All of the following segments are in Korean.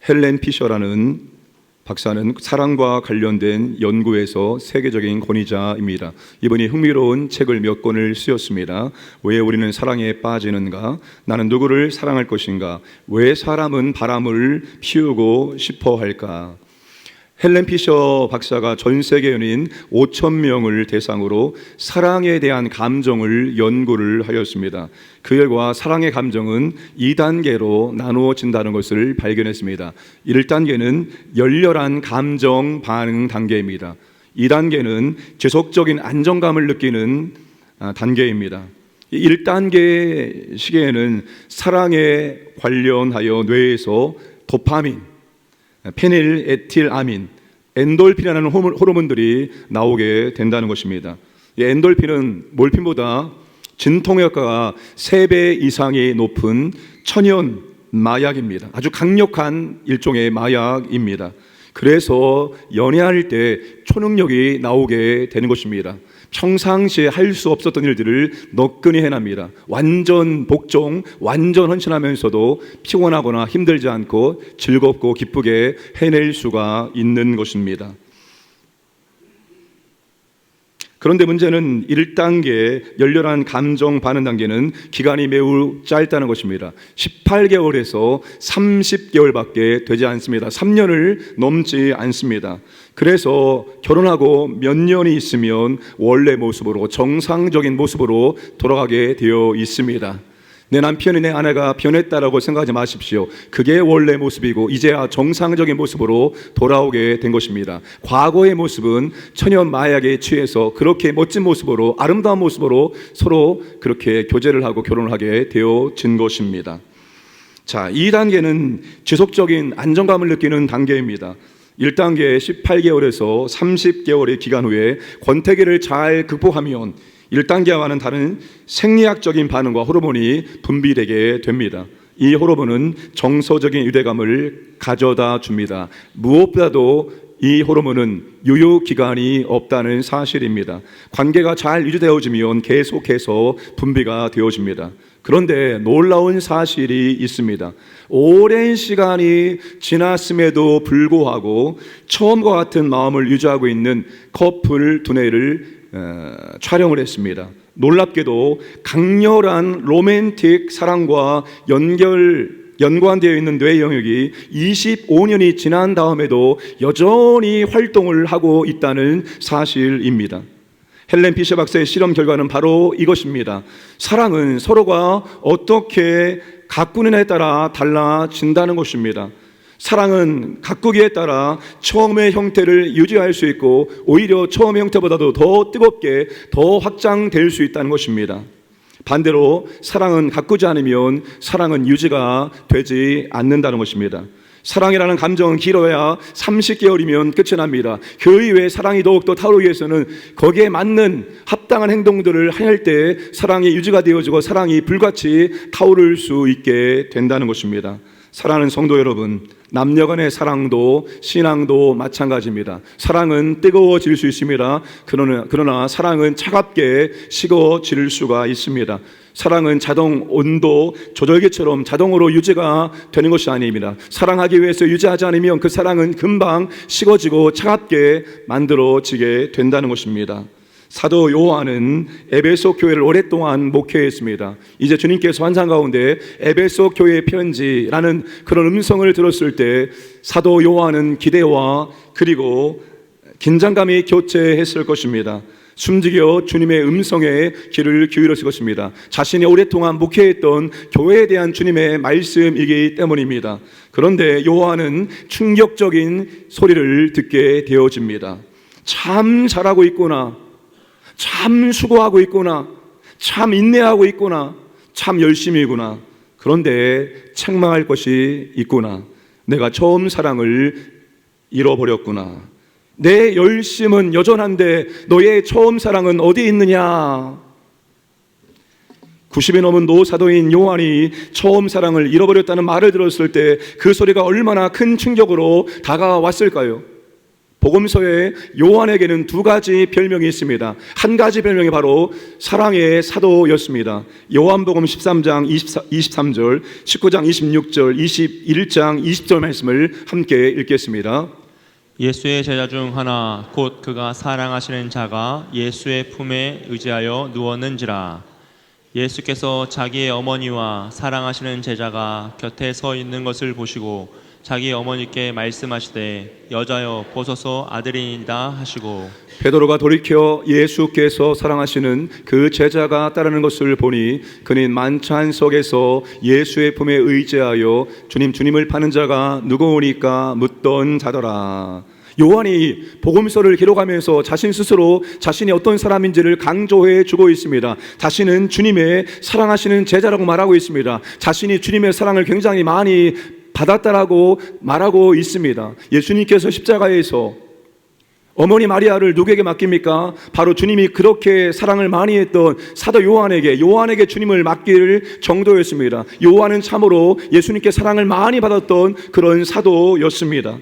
헬렌 피셔라는 박사는 사랑과 관련된 연구에서 세계적인 권위자입니다. 이분이 흥미로운 책을 몇 권을 쓰였습니다. 왜 우리는 사랑에 빠지는가? 나는 누구를 사랑할 것인가? 왜 사람은 바람을 피우고 싶어 할까? 헬렌 피셔 박사가 전 세계 연인 5,000명을 대상으로 사랑에 대한 감정을 연구를 하였습니다. 그 결과 사랑의 감정은 2단계로 나누어진다는 것을 발견했습니다. 1단계는 열렬한 감정 반응 단계입니다. 2단계는 지속적인 안정감을 느끼는 단계입니다. 1단계 시기에는 사랑에 관련하여 뇌에서 도파민, 페닐에틸아민, 엔돌핀이라는 호르몬들이 나오게 된다는 것입니다. 이 엔돌핀은 몰핀보다 진통 효과가 3배 이상이 높은 천연 마약입니다. 아주 강력한 일종의 마약입니다. 그래서 연애할 때 초능력이 나오게 되는 것입니다. 평상시에 할 수 없었던 일들을 너끈히 해냅니다. 완전 복종, 완전 헌신하면서도 피곤하거나 힘들지 않고 즐겁고 기쁘게 해낼 수가 있는 것입니다. 그런데 문제는 1단계 열렬한 감정 반응 단계는 기간이 매우 짧다는 것입니다. 18개월에서 30개월밖에 되지 않습니다. 3년을 넘지 않습니다. 그래서 결혼하고 몇 년이 있으면 원래 모습으로, 정상적인 모습으로 돌아가게 되어 있습니다. 내 남편이 내 아내가 변했다라고 생각하지 마십시오. 그게 원래 모습이고 이제야 정상적인 모습으로 돌아오게 된 것입니다. 과거의 모습은 천연 마약에 취해서 그렇게 멋진 모습으로, 아름다운 모습으로 서로 그렇게 교제를 하고 결혼을 하게 되어진 것입니다. 자, 2단계는 지속적인 안정감을 느끼는 단계입니다. 1단계 18개월에서 30개월의 기간 후에 권태기를 잘 극복하면 1단계와는 다른 생리학적인 반응과 호르몬이 분비되게 됩니다. 이 호르몬은 정서적인 유대감을 가져다 줍니다. 무엇보다도 이 호르몬은 유효기간이 없다는 사실입니다. 관계가 잘 유지되어지면 계속해서 분비가 되어집니다. 그런데 놀라운 사실이 있습니다. 오랜 시간이 지났음에도 불구하고 처음과 같은 마음을 유지하고 있는 커플 두뇌를 촬영을 했습니다. 놀랍게도 강렬한 로맨틱 사랑과 연관되어 있는 뇌 영역이 25년이 지난 다음에도 여전히 활동을 하고 있다는 사실입니다. 헬렌 피셔 박사의 실험 결과는 바로 이것입니다. 사랑은 서로가 어떻게 가꾸느냐에 따라 달라진다는 것입니다. 사랑은 가꾸기에 따라 처음의 형태를 유지할 수 있고 오히려 처음의 형태보다도 더 뜨겁게 더 확장될 수 있다는 것입니다. 반대로 사랑은 가꾸지 않으면 사랑은 유지가 되지 않는다는 것입니다. 사랑이라는 감정은 길어야 30개월이면 끝이 납니다. 그 이후에 사랑이 더욱더 타오르기 위해서는 거기에 맞는 합당한 행동들을 할 때 사랑이 유지가 되어지고 사랑이 불같이 타오를 수 있게 된다는 것입니다. 사랑하는 성도 여러분, 남녀간의 사랑도 신앙도 마찬가지입니다. 사랑은 뜨거워질 수 있습니다. 그러나 사랑은 차갑게 식어질 수가 있습니다. 사랑은 자동 온도 조절기처럼 자동으로 유지가 되는 것이 아닙니다. 사랑하기 위해서 유지하지 않으면 그 사랑은 금방 식어지고 차갑게 만들어지게 된다는 것입니다. 사도 요한은 에베소 교회를 오랫동안 목회했습니다. 이제 주님께서 환상 가운데 에베소 교회의 편지라는 그런 음성을 들었을 때 사도 요한은 기대와 그리고 긴장감이 교체했을 것입니다. 숨지겨 주님의 음성에 귀를 기울였을 것입니다. 자신이 오랫동안 목회했던 교회에 대한 주님의 말씀이기 때문입니다. 그런데 요한은 충격적인 소리를 듣게 되어집니다. 참 잘하고 있구나, 참 수고하고 있구나, 참 인내하고 있구나, 참 열심히구나. 그런데 책망할 것이 있구나. 내가 처음 사랑을 잃어버렸구나. 내 열심은 여전한데 너의 처음 사랑은 어디 있느냐? 90이 넘은 노사도인 요한이 처음 사랑을 잃어버렸다는 말을 들었을 때 그 소리가 얼마나 큰 충격으로 다가왔을까요? 복음서에 요한에게는 두 가지 별명이 있습니다. 한 가지 별명이 바로 사랑의 사도였습니다. 요한복음 13장 23절, 19장 26절, 21장 20절 말씀을 함께 읽겠습니다. 예수의 제자 중 하나 곧 그가 사랑하시는 자가 예수의 품에 의지하여 누웠는지라. 예수께서 자기의 어머니와 사랑하시는 제자가 곁에 서 있는 것을 보시고 자기 어머니께 말씀하시되 여자여 보소서 아들이니이다 하시고, 베드로가 돌이켜 예수께서 사랑하시는 그 제자가 따르는 것을 보니 그는 만찬 속에서 예수의 품에 의지하여 주님을 파는 자가 누구오니까 묻던 자더라. 요한이 복음서를 기록하면서 자신 스스로 자신이 어떤 사람인지를 강조해 주고 있습니다. 자신은 주님의 사랑하시는 제자라고 말하고 있습니다. 자신이 주님의 사랑을 굉장히 많이 받았다라고 말하고 있습니다. 예수님께서 십자가에서 어머니 마리아를 누구에게 맡깁니까? 바로 주님이 그렇게 사랑을 많이 했던 사도 요한에게 주님을 맡길 정도였습니다. 요한은 참으로 예수님께 사랑을 많이 받았던 그런 사도였습니다.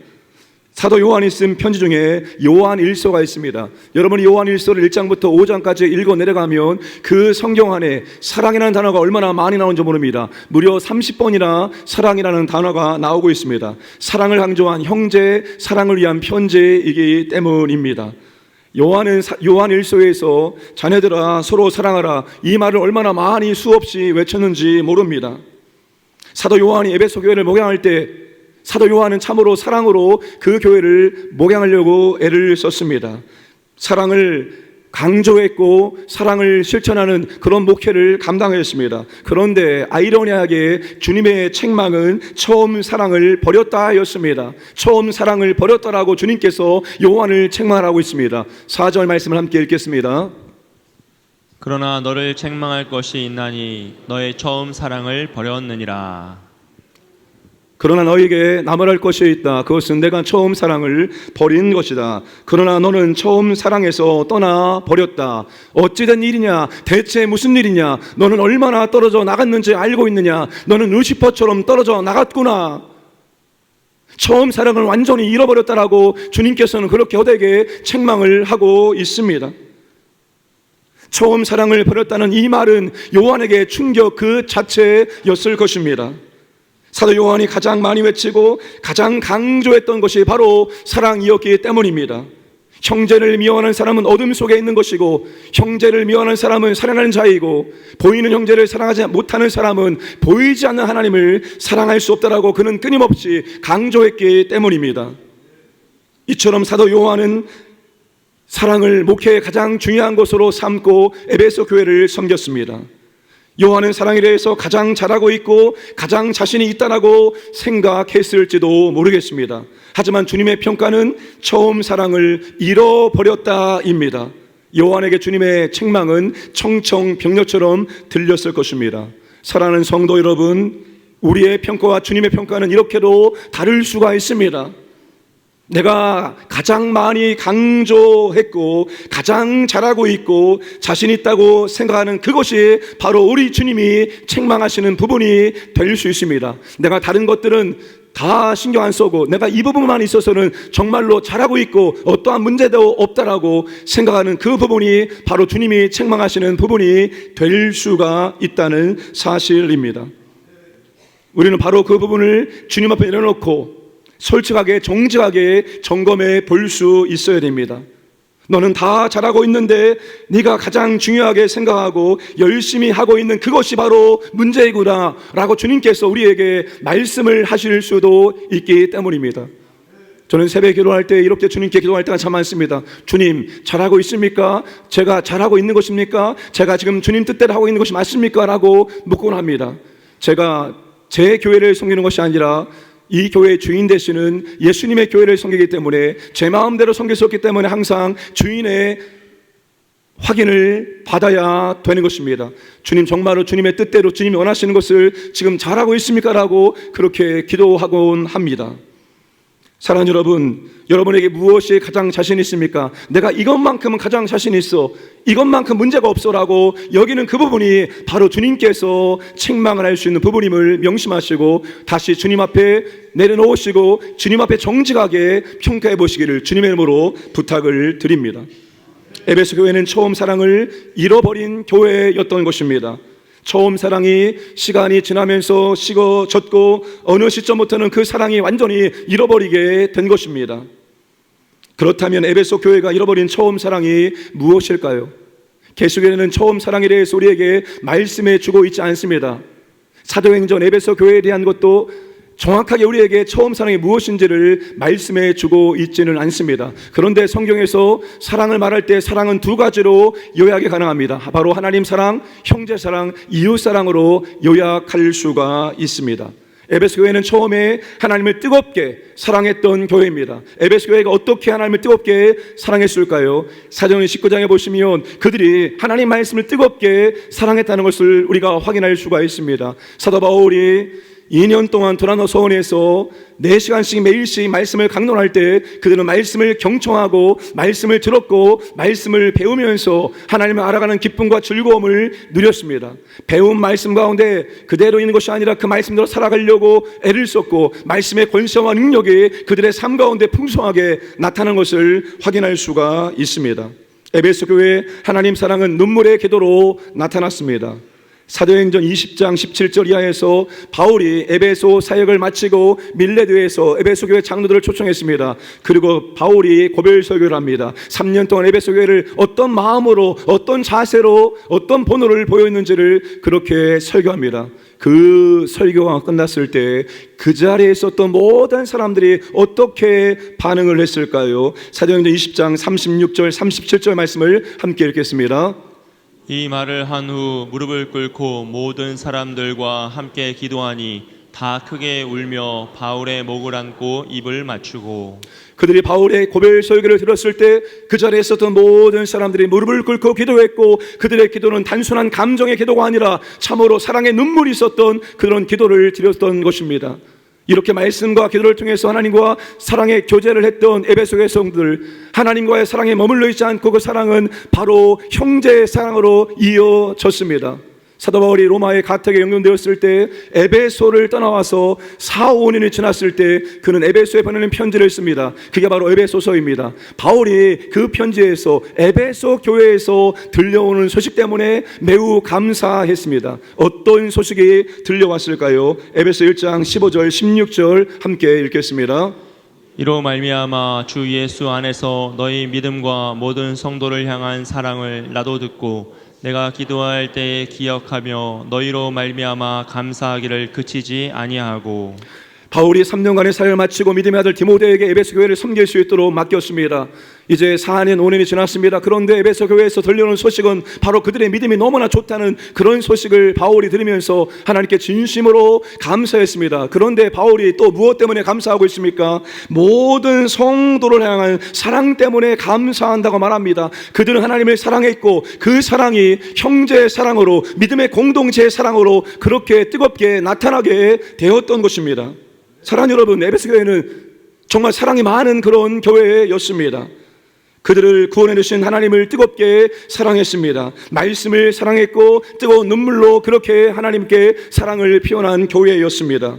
사도 요한이 쓴 편지 중에 요한일서가 있습니다. 여러분이 요한일서를 1장부터 5장까지 읽어 내려가면 그 성경 안에 사랑이라는 단어가 얼마나 많이 나오는지 모릅니다. 무려 30번이나 사랑이라는 단어가 나오고 있습니다. 사랑을 강조한 형제, 사랑을 위한 편지이기 때문입니다. 요한일서에서 자녀들아 서로 사랑하라, 이 말을 얼마나 많이 수없이 외쳤는지 모릅니다. 사도 요한이 에베소 교회를 목양할 때 사도 요한은 참으로 사랑으로 그 교회를 목양하려고 애를 썼습니다. 사랑을 강조했고 사랑을 실천하는 그런 목회를 감당했습니다. 그런데 아이러니하게 주님의 책망은 처음 사랑을 버렸다였습니다. 처음 사랑을 버렸다라고 주님께서 요한을 책망하고 있습니다. 4절 말씀을 함께 읽겠습니다. 그러나 너를 책망할 것이 있나니 너의 처음 사랑을 버렸느니라. 그러나 너에게 나무랄 것이 있다. 그것은 내가 처음 사랑을 버린 것이다. 그러나 너는 처음 사랑에서 떠나 버렸다. 어찌된 일이냐? 대체 무슨 일이냐? 너는 얼마나 떨어져 나갔는지 알고 있느냐? 너는 루시퍼처럼 떨어져 나갔구나. 처음 사랑을 완전히 잃어버렸다라고 주님께서는 그렇게 그에게 책망을 하고 있습니다. 처음 사랑을 버렸다는 이 말은 요한에게 충격 그 자체였을 것입니다. 사도 요한이 가장 많이 외치고 가장 강조했던 것이 바로 사랑이었기 때문입니다. 형제를 미워하는 사람은 어둠 속에 있는 것이고, 형제를 미워하는 사람은 살아나는 자이고, 보이는 형제를 사랑하지 못하는 사람은 보이지 않는 하나님을 사랑할 수 없다라고 그는 끊임없이 강조했기 때문입니다. 이처럼 사도 요한은 사랑을 목회의 가장 중요한 것으로 삼고 에베소 교회를 섬겼습니다. 요한은 사랑에 대해서 가장 잘하고 있고 가장 자신이 있다라고 생각했을지도 모르겠습니다. 하지만 주님의 평가는 처음 사랑을 잃어버렸다입니다. 요한에게 주님의 책망은 청청병력처럼 들렸을 것입니다. 사랑하는 성도 여러분, 우리의 평가와 주님의 평가는 이렇게도 다를 수가 있습니다. 내가 가장 많이 강조했고 가장 잘하고 있고 자신 있다고 생각하는 그것이 바로 우리 주님이 책망하시는 부분이 될 수 있습니다. 내가 다른 것들은 다 신경 안 쓰고 내가 이 부분만 있어서는 정말로 잘하고 있고 어떠한 문제도 없다라고 생각하는 그 부분이 바로 주님이 책망하시는 부분이 될 수가 있다는 사실입니다. 우리는 바로 그 부분을 주님 앞에 내려놓고 솔직하게 정직하게 점검해 볼 수 있어야 됩니다. 너는 다 잘하고 있는데 네가 가장 중요하게 생각하고 열심히 하고 있는 그것이 바로 문제이구나 라고 주님께서 우리에게 말씀을 하실 수도 있기 때문입니다. 저는 새벽 기도할 때 이렇게 주님께 기도할 때가 참 많습니다. 주님, 잘하고 있습니까? 제가 잘하고 있는 것입니까? 제가 지금 주님 뜻대로 하고 있는 것이 맞습니까? 라고 묻곤 합니다. 제가 제 교회를 섬기는 것이 아니라 이 교회의 주인 되시는 예수님의 교회를 섬기기 때문에 제 마음대로 섬길 수 없기 때문에 항상 주인의 확인을 받아야 되는 것입니다. 주님, 정말로 주님의 뜻대로 주님이 원하시는 것을 지금 잘하고 있습니까? 라고 그렇게 기도하곤 합니다. 사랑하는 여러분, 여러분에게 무엇이 가장 자신 있습니까? 내가 이것만큼은 가장 자신 있어, 이것만큼 문제가 없어라고 여기는 그 부분이 바로 주님께서 책망을 할 수 있는 부분임을 명심하시고 다시 주님 앞에 내려놓으시고 주님 앞에 정직하게 평가해 보시기를 주님의 이름으로 부탁을 드립니다. 에베소 교회는 처음 사랑을 잃어버린 교회였던 것입니다. 처음 사랑이 시간이 지나면서 식어졌고 어느 시점부터는 그 사랑이 완전히 잃어버리게 된 것입니다. 그렇다면 에베소 교회가 잃어버린 처음 사랑이 무엇일까요? 계시록에는 처음 사랑에 대해서 우리에게 말씀해 주고 있지 않습니다. 사도행전 에베소 교회에 대한 것도 정확하게 우리에게 처음 사랑이 무엇인지를 말씀해 주고 있지는 않습니다. 그런데 성경에서 사랑을 말할 때 사랑은 두 가지로 요약이 가능합니다. 바로 하나님 사랑, 형제 사랑, 이웃 사랑으로 요약할 수가 있습니다. 에베소 교회는 처음에 하나님을 뜨겁게 사랑했던 교회입니다. 에베소 교회가 어떻게 하나님을 뜨겁게 사랑했을까요? 사도행전 19장에 보시면 그들이 하나님 말씀을 뜨겁게 사랑했다는 것을 우리가 확인할 수가 있습니다. 사도 바울이 2년 동안 도라노 서원에서 4시간씩 매일씩 말씀을 강론할 때 그들은 말씀을 경청하고 말씀을 들었고 말씀을 배우면서 하나님을 알아가는 기쁨과 즐거움을 누렸습니다. 배운 말씀 가운데 그대로 있는 것이 아니라 그 말씀대로 살아가려고 애를 썼고 말씀의 권세와 능력이 그들의 삶 가운데 풍성하게 나타나는 것을 확인할 수가 있습니다. 에베소 교회 하나님 사랑은 눈물의 기도로 나타났습니다. 사도행전 20장 17절 이하에서 바울이 에베소 사역을 마치고 밀레드에서 에베소 교회 장로들을 초청했습니다. 그리고 바울이 고별 설교를 합니다. 3년 동안 에베소 교회를 어떤 마음으로 어떤 자세로 어떤 본호를 보였는지를 그렇게 설교합니다. 그 설교가 끝났을 때 그 자리에 있었던 모든 사람들이 어떻게 반응을 했을까요? 사도행전 20장 36절 37절 말씀을 함께 읽겠습니다. 이 말을 한 후 무릎을 꿇고 모든 사람들과 함께 기도하니 다 크게 울며 바울의 목을 안고 입을 맞추고 그들이 바울의 고별 설교를 들었을 때 그 자리에 있었던 모든 사람들이 무릎을 꿇고 기도했고 그들의 기도는 단순한 감정의 기도가 아니라 참으로 사랑의 눈물이 있었던 그런 기도를 드렸던 것입니다. 이렇게 말씀과 기도를 통해서 하나님과 사랑의 교제를 했던 에베소 교회 성도들, 하나님과의 사랑에 머물러 있지 않고 그 사랑은 바로 형제의 사랑으로 이어졌습니다. 사도 바울이 로마의 가택에 영용되었을 때 에베소를 떠나와서 4, 5년이 지났을 때 그는 에베소에 보내는 편지를 씁니다. 그게 바로 에베소서입니다. 바울이 그 편지에서 에베소 교회에서 들려오는 소식 때문에 매우 감사했습니다. 어떤 소식이 들려왔을까요? 에베소 1장 15절 16절 함께 읽겠습니다. 이로 말미암아 주 예수 안에서 너희 믿음과 모든 성도를 향한 사랑을 나도 듣고 내가 기도할 때에 기억하며 너희로 말미암아 감사하기를 그치지 아니하고 바울이 3년간의 사역을 마치고 믿음의 아들 디모데에게 에베소 교회를 섬길 수 있도록 맡겼습니다. 이제 4년 5년이 지났습니다. 그런데 에베소 교회에서 들려오는 소식은 바로 그들의 믿음이 너무나 좋다는 그런 소식을 바울이 들으면서 하나님께 진심으로 감사했습니다. 그런데 바울이 또 무엇 때문에 감사하고 있습니까? 모든 성도를 향한 사랑 때문에 감사한다고 말합니다. 그들은 하나님을 사랑했고 그 사랑이 형제의 사랑으로 믿음의 공동체의 사랑으로 그렇게 뜨겁게 나타나게 되었던 것입니다. 사랑하는 여러분, 에베소 교회는 정말 사랑이 많은 그런 교회였습니다. 그들을 구원해 주신 하나님을 뜨겁게 사랑했습니다. 말씀을 사랑했고 뜨거운 눈물로 그렇게 하나님께 사랑을 표현한 교회였습니다.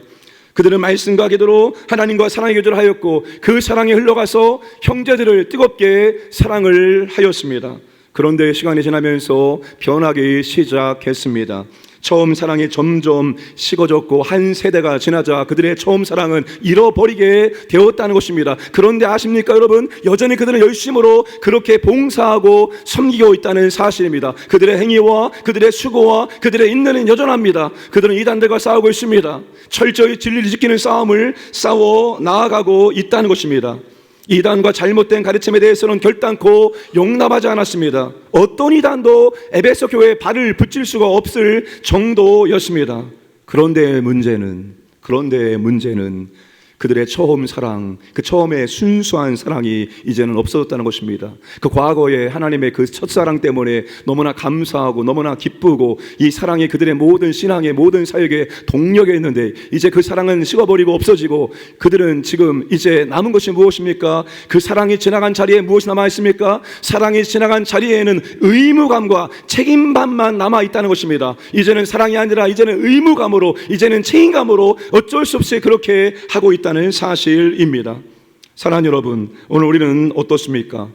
그들은 말씀과 기도로 하나님과 사랑의 교제를 하였고 그 사랑이 흘러가서 형제들을 뜨겁게 사랑을 하였습니다. 그런데 시간이 지나면서 변하기 시작했습니다. 처음 사랑이 점점 식어졌고 한 세대가 지나자 그들의 처음 사랑은 잃어버리게 되었다는 것입니다. 그런데 아십니까 여러분? 여전히 그들은 열심으로 그렇게 봉사하고 섬기고 있다는 사실입니다. 그들의 행위와 그들의 수고와 그들의 인내는 여전합니다. 그들은 이단들과 싸우고 있습니다. 철저히 진리를 지키는 싸움을 싸워 나아가고 있다는 것입니다. 이단과 잘못된 가르침에 대해서는 결단코 용납하지 않았습니다. 어떤 이단도 에베소 교회에 발을 붙일 수가 없을 정도였습니다. 그런데 문제는 그들의 처음 사랑, 그 처음에 순수한 사랑이 이제는 없어졌다는 것입니다. 그 과거에 하나님의 그 첫사랑 때문에 너무나 감사하고 너무나 기쁘고 이 사랑이 그들의 모든 신앙의 모든 사역의 동력이었는데 이제 그 사랑은 식어버리고 없어지고 그들은 지금 이제 남은 것이 무엇입니까? 그 사랑이 지나간 자리에 무엇이 남아있습니까? 사랑이 지나간 자리에는 의무감과 책임감만 남아있다는 것입니다. 이제는 사랑이 아니라 이제는 의무감으로, 이제는 책임감으로 어쩔 수 없이 그렇게 하고 있다는 사실입니다. 사랑하는 여러분, 오늘 우리는 어떻습니까?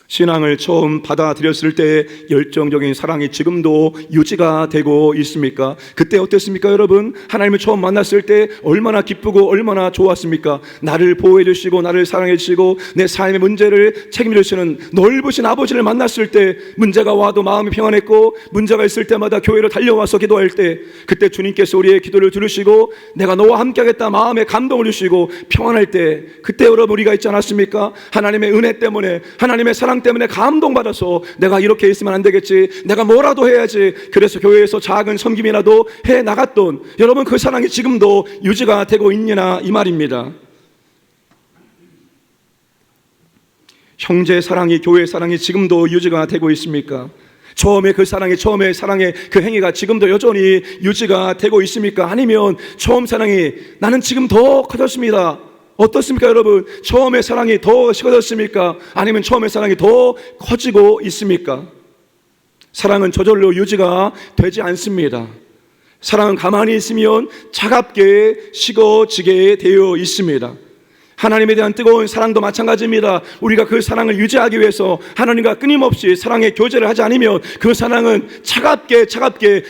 신앙을 처음 받아들였을 때 열정적인 사랑이 지금도 유지가 되고 있습니까? 그때 어땠습니까, 여러분? 하나님을 처음 만났을 때 얼마나 기쁘고 얼마나 좋았습니까? 나를 보호해 주시고 나를 사랑해 주시고 내 삶의 문제를 책임져 주시는 넓으신 아버지를 만났을 때 문제가 와도 마음이 평안했고 문제가 있을 때마다 교회로 달려와서 기도할 때 그때 주님께서 우리의 기도를 들으시고 내가 너와 함께 하겠다 마음에 감동을 주시고 평안할 때 그때 여러분 우리가 있지 않았습니까? 하나님의 은혜 때문에 하나님의 사랑 때문에 감동받아서 내가 이렇게 있으면 안 되겠지, 내가 뭐라도 해야지, 그래서 교회에서 작은 섬김이라도 해 나갔던 여러분 그 사랑이 지금도 유지가 되고 있느냐 이 말입니다. 형제 사랑이, 교회 사랑이 지금도 유지가 되고 있습니까? 처음에 처음의 사랑의 그 행위가 지금도 여전히 유지가 되고 있습니까? 아니면 처음 사랑이 나는 지금 더 커졌습니다, 어떻습니까, 여러분? 처음의 사랑이 더 식어졌습니까? 아니면 처음의 사랑이 더 커지고 있습니까? 사랑은 저절로 유지가 되지 않습니다. 사랑은 가만히 있으면 차갑게 식어지게 되어 있습니다. 하나님에 대한 뜨거운 사랑도 마찬가지입니다. 우리가 그 사랑을 유지하기 위해서 하나님과 끊임없이 사랑의 교제를 하지 않으면 그 사랑은 차갑게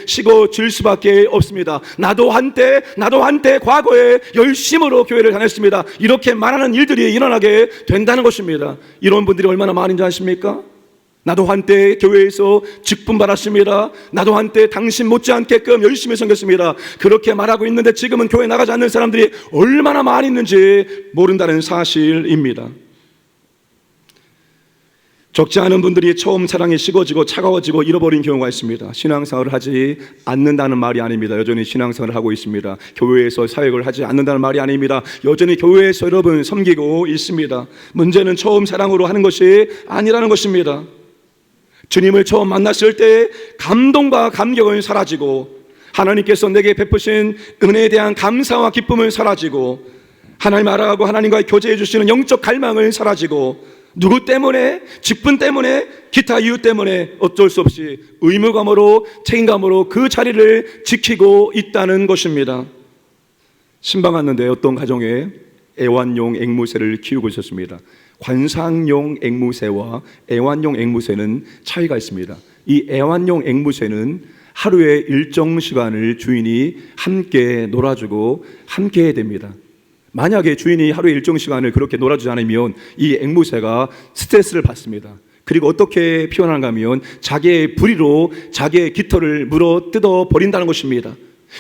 식어질 수밖에 없습니다. 나도 한때 과거에 열심으로 교회를 다녔습니다, 이렇게 말하는 일들이 일어나게 된다는 것입니다. 이런 분들이 얼마나 많은지 아십니까? 나도 한때 교회에서 직분 받았습니다, 나도 한때 당신 못지않게끔 열심히 섬겼습니다, 그렇게 말하고 있는데 지금은 교회 나가지 않는 사람들이 얼마나 많이 있는지 모른다는 사실입니다. 적지 않은 분들이 처음 사랑이 식어지고 차가워지고 잃어버린 경우가 있습니다. 신앙생활을 하지 않는다는 말이 아닙니다. 여전히 신앙생활을 하고 있습니다. 교회에서 사역을 하지 않는다는 말이 아닙니다. 여전히 교회에서 여러분 섬기고 있습니다. 문제는 처음 사랑으로 하는 것이 아니라는 것입니다. 주님을 처음 만났을 때 감동과 감격은 사라지고 하나님께서 내게 베푸신 은혜에 대한 감사와 기쁨은 사라지고 하나님 알아가고 하나님과의 교제해 주시는 영적 갈망은 사라지고 누구 때문에, 직분 때문에, 기타 이유 때문에 어쩔 수 없이 의무감으로 책임감으로 그 자리를 지키고 있다는 것입니다. 신방 왔는데 어떤 가정에 애완용 앵무새를 키우고 있었습니다. 관상용 앵무새와 애완용 앵무새는 차이가 있습니다. 이 애완용 앵무새는 하루에 일정 시간을 주인이 함께 놀아주고 함께 해야 됩니다. 만약에 주인이 하루에 일정 시간을 그렇게 놀아주지 않으면 이 앵무새가 스트레스를 받습니다. 그리고 어떻게 표현하는가 하면 자기의 부리로 자기의 깃털을 물어 뜯어 버린다는 것입니다.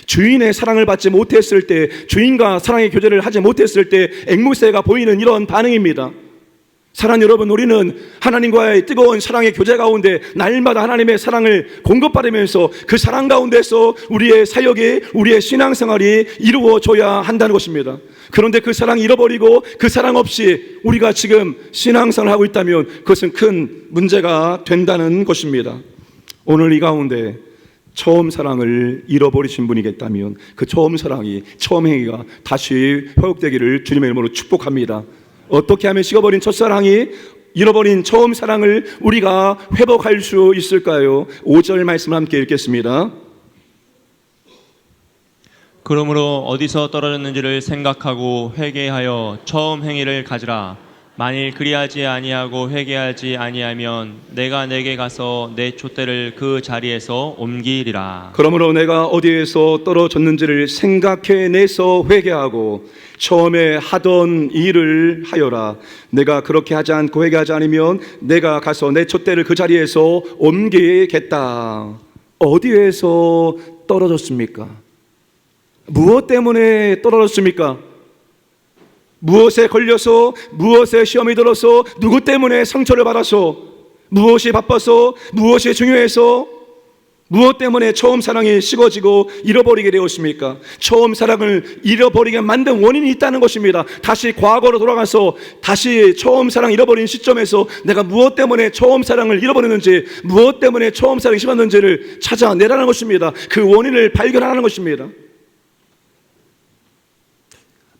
주인의 사랑을 받지 못했을 때, 주인과 사랑의 교제를 하지 못했을 때 앵무새가 보이는 이런 반응입니다. 사랑하는 여러분, 우리는 하나님과의 뜨거운 사랑의 교제 가운데 날마다 하나님의 사랑을 공급받으면서 그 사랑 가운데서 우리의 사역이, 우리의 신앙생활이 이루어져야 한다는 것입니다. 그런데 그 사랑이 잃어버리고 그 사랑 없이 우리가 지금 신앙생활을 하고 있다면 그것은 큰 문제가 된다는 것입니다. 오늘 이 가운데 처음 사랑을 잃어버리신 분이 있다면 그 처음 사랑이, 처음 행위가 다시 회복되기를 주님의 이름으로 축복합니다. 어떻게 하면 식어버린 첫사랑이, 잃어버린 처음 사랑을 우리가 회복할 수 있을까요? 5절 말씀을 함께 읽겠습니다. 그러므로 어디서 떨어졌는지를 생각하고 회개하여 처음 행위를 가지라. 만일 그리하지 아니하고 회개하지 아니하면 내가 내게 가서 내 촛대를 그 자리에서 옮기리라. 그러므로 내가 어디에서 떨어졌는지를 생각해내서 회개하고 처음에 하던 일을 하여라. 내가 그렇게 하지 않고 회개하지 않으면 내가 가서 내 촛대를 그 자리에서 옮기겠다. 어디에서 떨어졌습니까? 무엇 때문에 떨어졌습니까? 무엇에 걸려서, 무엇에 시험이 들어서, 누구 때문에 상처를 받아서, 무엇이 바빠서, 무엇이 중요해서, 무엇 때문에 처음 사랑이 식어지고 잃어버리게 되었습니까? 처음 사랑을 잃어버리게 만든 원인이 있다는 것입니다. 다시 과거로 돌아가서 다시 처음 사랑 잃어버린 시점에서 내가 무엇 때문에 처음 사랑을 잃어버렸는지, 무엇 때문에 처음 사랑이 식었는지를 찾아내라는 것입니다. 그 원인을 발견하라는 것입니다.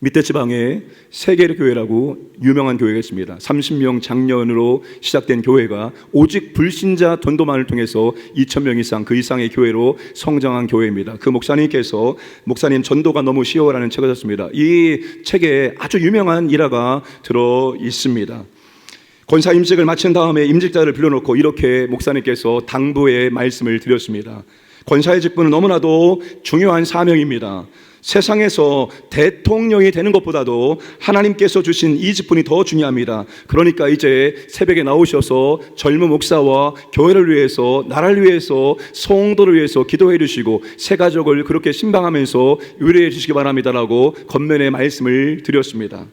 밑에 지방에 세계의 교회라고 유명한 교회가 있습니다. 30명 장년으로 시작된 교회가 오직 불신자 전도만을 통해서 2,000명 이상, 그 이상의 교회로 성장한 교회입니다. 그 목사님께서 목사님 전도가 너무 쉬워라는 책을 썼습니다. 이 책에 아주 유명한 일화가 들어 있습니다. 권사 임직을 마친 다음에 임직자를 불러놓고 이렇게 목사님께서 당부의 말씀을 드렸습니다. 권사의 직분은 너무나도 중요한 사명입니다. 세상에서 대통령이 되는 것보다도 하나님께서 주신 이 직분이 더 중요합니다. 그러니까 이제 새벽에 나오셔서 젊은 목사와 교회를 위해서, 나라를 위해서, 성도를 위해서 기도해 주시고 새 가족을 그렇게 신방하면서 위로해 주시기 바랍니다라고 권면의 말씀을 드렸습니다.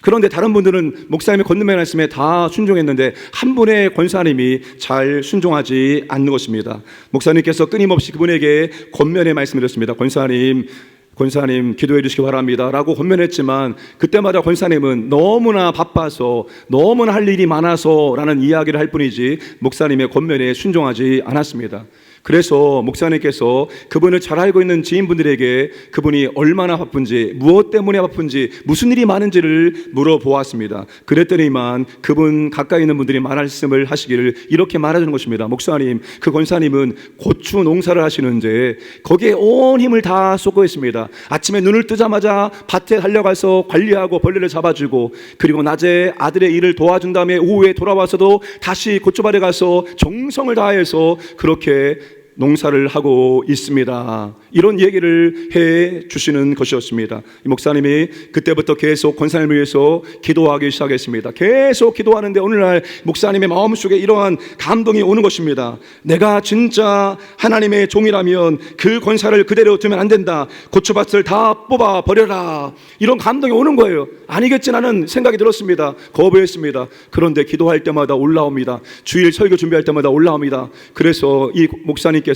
그런데 다른 분들은 목사님의 권면의 말씀에 다 순종했는데 한 분의 권사님이 잘 순종하지 않는 것입니다. 목사님께서 끊임없이 그분에게 권면의 말씀을 드렸습니다. 권사님 기도해 주시기 바랍니다 라고 권면했지만 그때마다 권사님은 너무나 바빠서, 너무나 할 일이 많아서 라는 이야기를 할 뿐이지 목사님의 권면에 순종하지 않았습니다. 그래서 목사님께서 그분을 잘 알고 있는 지인분들에게 그분이 얼마나 바쁜지, 무엇 때문에 바쁜지, 무슨 일이 많은지를 물어보았습니다. 그랬더니만 그분 가까이 있는 분들이 말씀을 하시기를 이렇게 말해주는 것입니다. 목사님, 그 권사님은 고추 농사를 하시는데 거기에 온 힘을 다 쏟고 있습니다. 아침에 눈을 뜨자마자 밭에 달려가서 관리하고 벌레를 잡아주고, 그리고 낮에 아들의 일을 도와준 다음에 오후에 돌아와서도 다시 고추밭에 가서 정성을 다해서 그렇게 농사를 하고 있습니다. 이런 얘기를 해 주시는 것이었습니다. 이 목사님이 그때부터 계속 권사님을 위해서 기도하기 시작했습니다. 계속 기도하는데 오늘날 목사님의 마음속에 이러한 감동이 오는 것입니다. 내가 진짜 하나님의 종이라면 그 권사를 그대로 두면 안 된다. 고추밭을 다 뽑아 버려라. 이런 감동이 오는 거예요. 아니겠지라는 생각이 들었습니다. 거부했습니다. 그런데 기도할 때마다 올라옵니다. 주일 설교 준비할 때마다 올라옵니다. 그래서 이 목사님께서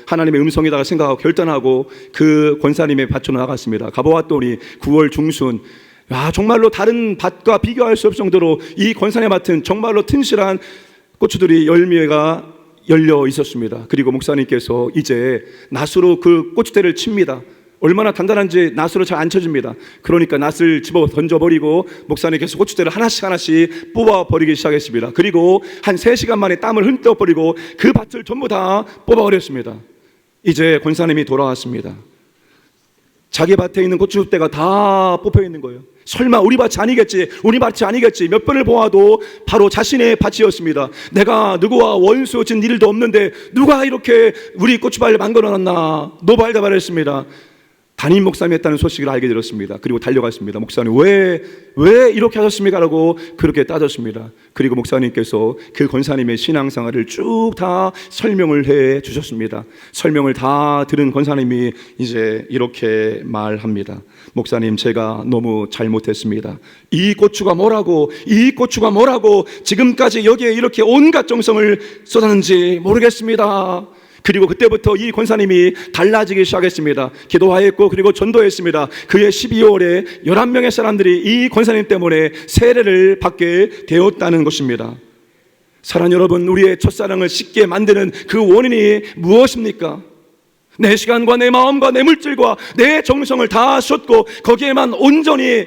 하나님의 음성이다가 생각하고 결단하고 그 권사님의 밭으로 나갔습니다. 가보았더니 9월 중순, 정말로 다른 밭과 비교할 수 없을 정도로 이 권사님 밭은 정말로 튼실한 고추들이 열매가 열려 있었습니다. 그리고 목사님께서 이제 낫으로 그 고추대를 칩니다. 얼마나 단단한지 낫으로 잘 안 쳐집니다. 그러니까 낫을 집어 던져버리고 목사님께서 고추대를 하나씩 뽑아버리기 시작했습니다. 그리고 한 3시간 만에 땀을 흔들어버리고 그 밭을 전부 다 뽑아버렸습니다. 이제 권사님이 돌아왔습니다. 자기 밭에 있는 고추대가 다 뽑혀 있는 거예요. 설마 우리 밭이 아니겠지, 우리 밭이 아니겠지. 몇 번을 보아도 바로 자신의 밭이었습니다. 내가 누구와 원수 진 일도 없는데 누가 이렇게 우리 고추밭을 만들어놨나 노발대발했습니다. 담임 목사님이었다는 소식을 알게 되었습니다. 그리고 달려갔습니다. 목사님 왜 이렇게 하셨습니까? 라고 그렇게 따졌습니다. 그리고 목사님께서 그 권사님의 신앙생활을 쭉 다 설명을 해 주셨습니다. 설명을 다 들은 권사님이 이제 이렇게 말합니다. 목사님, 제가 너무 잘못했습니다. 이 고추가 뭐라고 지금까지 여기에 이렇게 온갖 정성을 쏟았는지 모르겠습니다. 그리고 그때부터 이 권사님이 달라지기 시작했습니다. 기도하였고 그리고 전도했습니다. 그해 12월에 11명의 사람들이 이 권사님 때문에 세례를 받게 되었다는 것입니다. 사랑하는 여러분, 우리의 첫사랑을 식게 만드는 그 원인이 무엇입니까? 내 시간과 내 마음과 내 물질과 내 정성을 다 쏟고 거기에만 온전히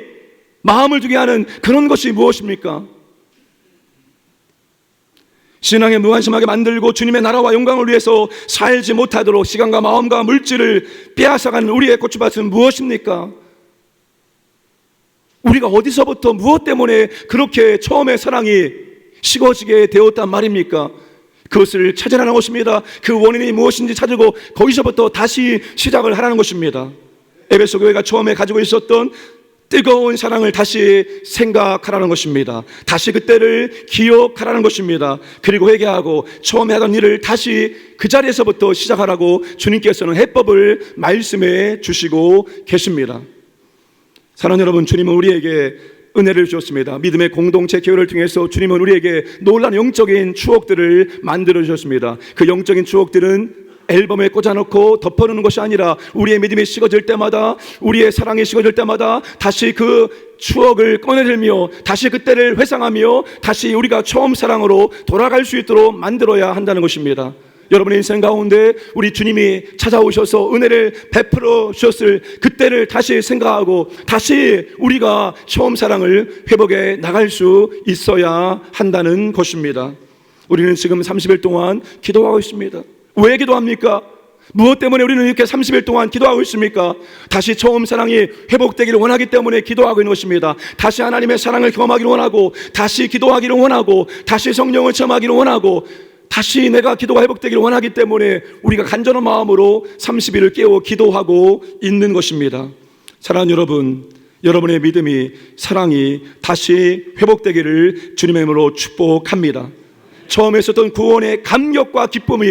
마음을 두게 하는 그런 것이 무엇입니까? 신앙에 무관심하게 만들고 주님의 나라와 영광을 위해서 살지 못하도록 시간과 마음과 물질을 빼앗아가는 우리의 고추밭은 무엇입니까? 우리가 어디서부터 무엇 때문에 그렇게 처음에 사랑이 식어지게 되었단 말입니까? 그것을 찾아내는 것입니다. 그 원인이 무엇인지 찾고 거기서부터 다시 시작을 하라는 것입니다. 에베소 교회가 처음에 가지고 있었던 뜨거운 사랑을 다시 생각하라는 것입니다. 다시 그때를 기억하라는 것입니다. 그리고 회개하고 처음에 하던 일을 다시 그 자리에서부터 시작하라고 주님께서는 해법을 말씀해 주시고 계십니다. 사랑하는 여러분, 주님은 우리에게 은혜를 주셨습니다. 믿음의 공동체 교회를 통해서 주님은 우리에게 놀라운 영적인 추억들을 만들어 주셨습니다. 그 영적인 추억들은 앨범에 꽂아놓고 덮어놓는 것이 아니라 우리의 믿음이 식어질 때마다, 우리의 사랑이 식어질 때마다 다시 그 추억을 꺼내들며 다시 그때를 회상하며 다시 우리가 처음 사랑으로 돌아갈 수 있도록 만들어야 한다는 것입니다. 여러분의 인생 가운데 우리 주님이 찾아오셔서 은혜를 베풀어 주셨을 그때를 다시 생각하고 다시 우리가 처음 사랑을 회복해 나갈 수 있어야 한다는 것입니다. 우리는 지금 30일 동안 기도하고 있습니다. 왜 기도합니까? 무엇 때문에 우리는 이렇게 30일 동안 기도하고 있습니까? 다시 처음 사랑이 회복되기를 원하기 때문에 기도하고 있는 것입니다. 다시 하나님의 사랑을 경험하기를 원하고, 다시 기도하기를 원하고, 다시 성령을 체험하기를 원하고, 다시 내가 기도가 회복되기를 원하기 때문에 우리가 간절한 마음으로 30일을 깨워 기도하고 있는 것입니다. 사랑하는 여러분, 여러분의 믿음이, 사랑이 다시 회복되기를 주님의 이름으로 축복합니다. 처음에 있었던 구원의 감격과 기쁨이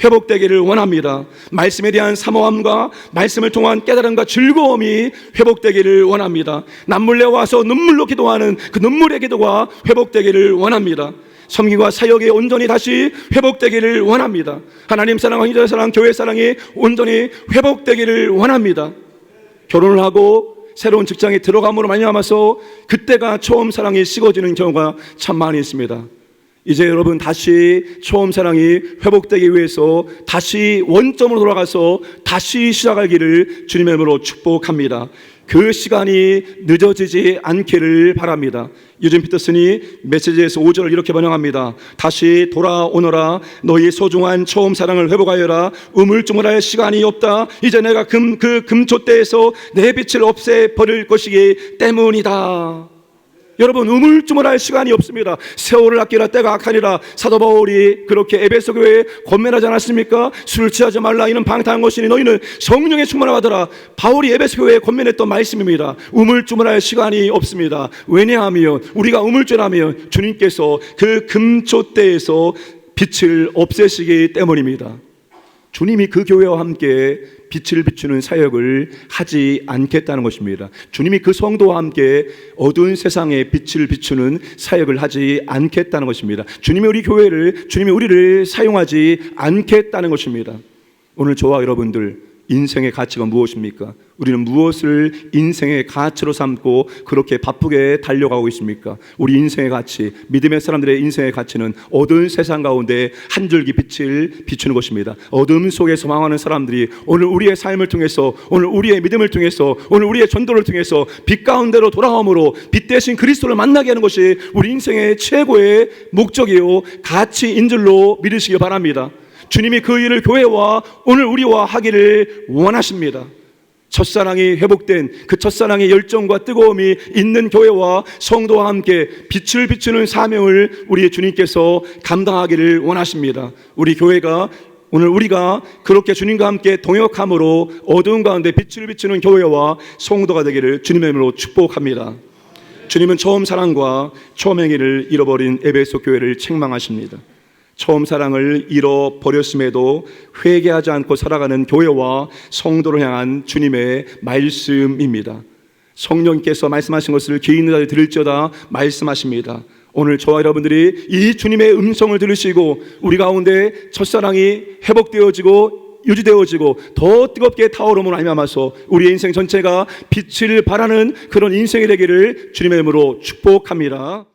회복되기를 원합니다. 말씀에 대한 사모함과 말씀을 통한 깨달음과 즐거움이 회복되기를 원합니다. 남몰래 와서 눈물로 기도하는 그 눈물의 기도가 회복되기를 원합니다. 섬기과 사역이 온전히 다시 회복되기를 원합니다. 하나님 사랑, 형제 사랑, 교회 사랑이 온전히 회복되기를 원합니다. 결혼을 하고 새로운 직장에 들어감으로 말미암아서 그때가 처음 사랑이 식어지는 경우가 참 많이 있습니다. 이제 여러분 다시 처음 사랑이 회복되기 위해서 다시 원점으로 돌아가서 다시 시작하기를 주님의 이름으로 축복합니다. 그 시간이 늦어지지 않기를 바랍니다. 유진 피터슨이 메시지에서 5절을 이렇게 번역합니다. 다시 돌아오너라. 너희 소중한 처음 사랑을 회복하여라. 우물쭈물할 시간이 없다. 이제 내가 그 금초대에서 내 빛을 없애버릴 것이기 때문이다. 여러분, 우물쭈물할 시간이 없습니다. 세월을 아끼라 때가 악하니라. 사도 바울이 그렇게 에베소 교회에 권면하지 않았습니까? 술을 취하지 말라. 이는 방탕한 것이니 너희는 성령에 충만하더라. 바울이 에베소 교회에 권면했던 말씀입니다. 우물쭈물할 시간이 없습니다. 왜냐하면 우리가 우물쭈물하면 주님께서 그 금초대에서 빛을 없애시기 때문입니다. 주님이 그 교회와 함께 빛을 비추는 사역을 하지 않겠다는 것입니다. 주님이 그 성도와 함께 어두운 세상에 빛을 비추는 사역을 하지 않겠다는 것입니다. 주님이 우리 교회를, 주님이 우리를 사용하지 않겠다는 것입니다. 오늘 저와 여러분들 인생의 가치가 무엇입니까? 우리는 무엇을 인생의 가치로 삼고 그렇게 바쁘게 달려가고 있습니까? 우리 인생의 가치, 믿음의 사람들의 인생의 가치는 어두운 세상 가운데 한 줄기 빛을 비추는 것입니다. 어둠 속에서 망하는 사람들이 오늘 우리의 삶을 통해서, 오늘 우리의 믿음을 통해서, 오늘 우리의 전도를 통해서 빛 가운데로 돌아옴으로 빛 대신 그리스도를 만나게 하는 것이 우리 인생의 최고의 목적이요 가치인 줄로 믿으시기 바랍니다. 주님이 그 일을 교회와 오늘 우리와 하기를 원하십니다. 첫사랑이 회복된 그 첫사랑의 열정과 뜨거움이 있는 교회와 성도와 함께 빛을 비추는 사명을 우리 주님께서 감당하기를 원하십니다. 우리 교회가, 오늘 우리가 그렇게 주님과 함께 동역함으로 어두운 가운데 빛을 비추는 교회와 성도가 되기를 주님의 이름으로 축복합니다. 주님은 처음 사랑과 처음 행위를 잃어버린 에베소 교회를 책망하십니다. 처음 사랑을 잃어버렸음에도 회개하지 않고 살아가는 교회와 성도를 향한 주님의 말씀입니다. 성령께서 말씀하신 것을 귀 있는 자들이 들을지어다 말씀하십니다. 오늘 저와 여러분들이 이 주님의 음성을 들으시고 우리 가운데 첫사랑이 회복되어지고 유지되어지고 더 뜨겁게 타오름으로 말미암아서 우리의 인생 전체가 빛을 발하는 그런 인생이 되기를 주님의 이름으로 축복합니다.